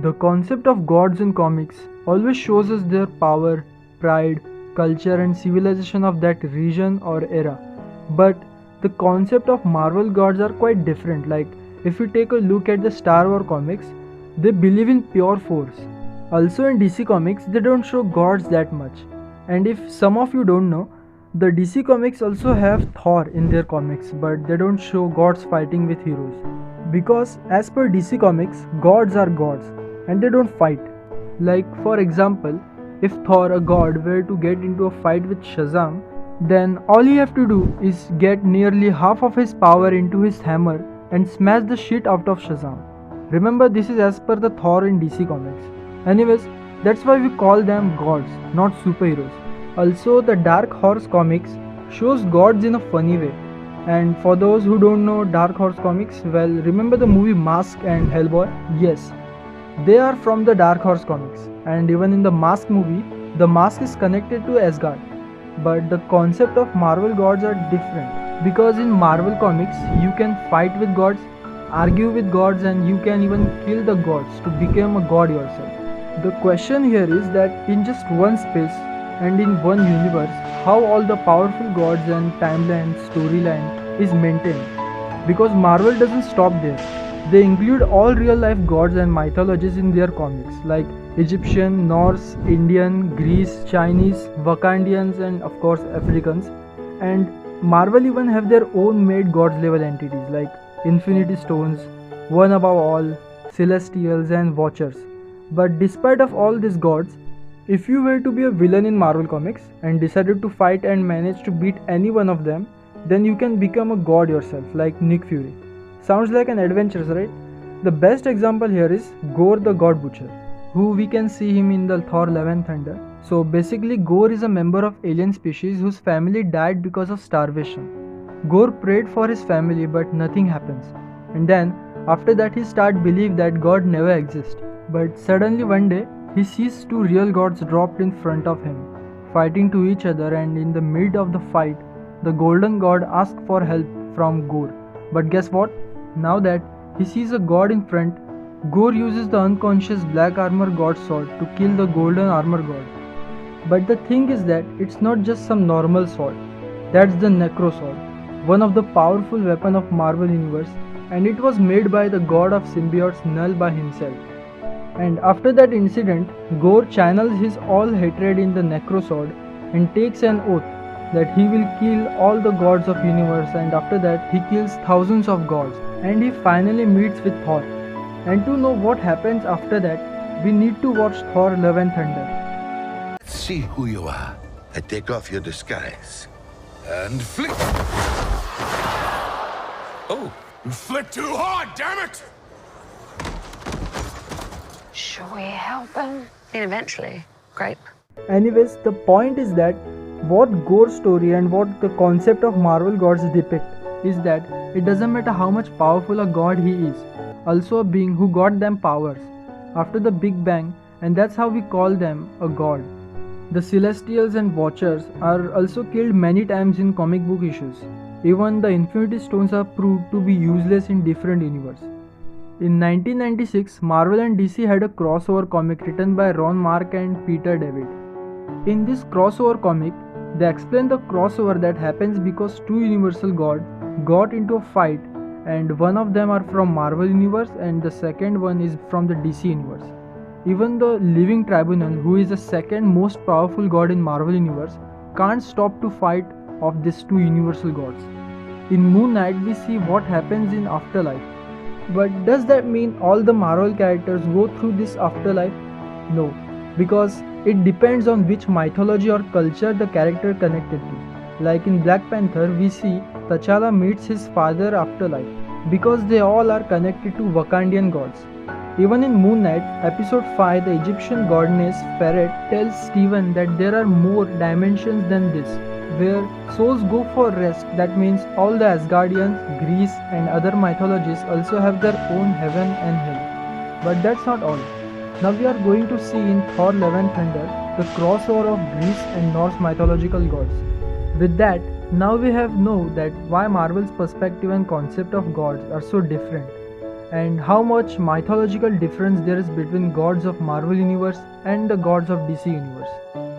The concept of gods in comics always shows us their power, pride, culture, and civilization of that region or era. But the concept of Marvel gods are quite different. Like, if you take a look at the Star Wars comics, they believe in pure force. Also, in DC Comics, they don't show gods that much. And if some of you don't know, the DC Comics also have Thor in their comics, but they don't show gods fighting with heroes. Because, as per DC Comics, gods are gods and they don't fight. Like, for example, if Thor, a god, were to get into a fight with Shazam, then all he have to do is get nearly half of his power into his hammer and smash the shit out of Shazam. Remember, this is as per the Thor in DC Comics. Anyways, that's why we call them gods, not superheroes. Also, the Dark Horse comics shows gods in a funny way. And for those who don't know Dark Horse comics, well, remember the movie Mask and Hellboy? Yes, they are from the Dark Horse comics. And even in the Mask movie, the mask is connected to Asgard. But the concept of Marvel gods are different. Because in Marvel comics, you can fight with gods, argue with gods, and you can even kill the gods to become a god yourself. The question here is that in just one space and in one universe, how all the powerful gods and timeline, storyline is maintained. Because Marvel doesn't stop there. They include all real life gods and mythologies in their comics, like Egyptian, Norse, Indian, Greece, Chinese, Wakandians, and of course Africans. And Marvel even have their own made gods level entities like Infinity Stones, One Above All, Celestials, and Watchers. But despite of all these gods, if you were to be a villain in Marvel Comics and decided to fight and manage to beat any one of them, then you can become a god yourself, like Nick Fury. Sounds like an adventure, right? The best example here is Gore the God Butcher, who we can see him in the Thor Love and Thunder. So basically, Gore is a member of alien species whose family died because of starvation. Gore prayed for his family, but nothing happens. And then, after that, he starts believe that God never exists. But suddenly one day, he sees two real gods dropped in front of him, fighting to each other, and in the mid of the fight, the golden god asks for help from Gore. But guess what? Now that he sees a god in front, Gore uses the unconscious black armor god sword to kill the golden armor god. But the thing is that it's not just some normal sword. That's the Necro sword, one of the powerful weapon of Marvel Universe, and it was made by the god of symbiotes Null by himself. And after that incident, Gore channels his all hatred in the Necro sword and takes an oath that he will kill all the gods of universe, and after that he kills thousands of gods and he finally meets with Thor. And to know what happens after that, we need to watch Thor Love and Thunder. Let's see who you are. I take off your disguise. And flick! Oh, you flick too hard, damn it! Shall we help him? And eventually, grape. Anyways, the point is that what Gore's story and what the concept of Marvel gods depict is that it doesn't matter how much powerful a god he is, also a being who got them powers after the Big Bang, and that's how we call them a god. The Celestials and Watchers are also killed many times in comic book issues. Even the Infinity Stones are proved to be useless in different universes. In 1996, Marvel and DC had a crossover comic written by Ron Mark and Peter David. In this crossover comic, they explain the crossover that happens because two universal gods got into a fight, and one of them are from Marvel Universe and the second one is from the DC Universe. Even the Living Tribunal, who is the second most powerful god in Marvel Universe, can't stop to fight of these two universal gods. In Moon Knight, we see what happens in Afterlife. But does that mean all the Marvel characters go through this afterlife? No, because it depends on which mythology or culture the character connected to. Like in Black Panther, we see T'Challa meets his father afterlife, because they all are connected to Wakandian gods. Even in Moon Knight, episode 5, the Egyptian goddess Ferret tells Steven that there are more dimensions than this, where souls go for rest. That means all the Asgardians, Greece and other mythologies also have their own heaven and hell. But that's not all. Now we are going to see in Thor Love and Thunder the crossover of Greece and Norse mythological gods. With that, now we have know that why Marvel's perspective and concept of gods are so different. and how much mythological difference there is between gods of Marvel universe and the gods of DC universe.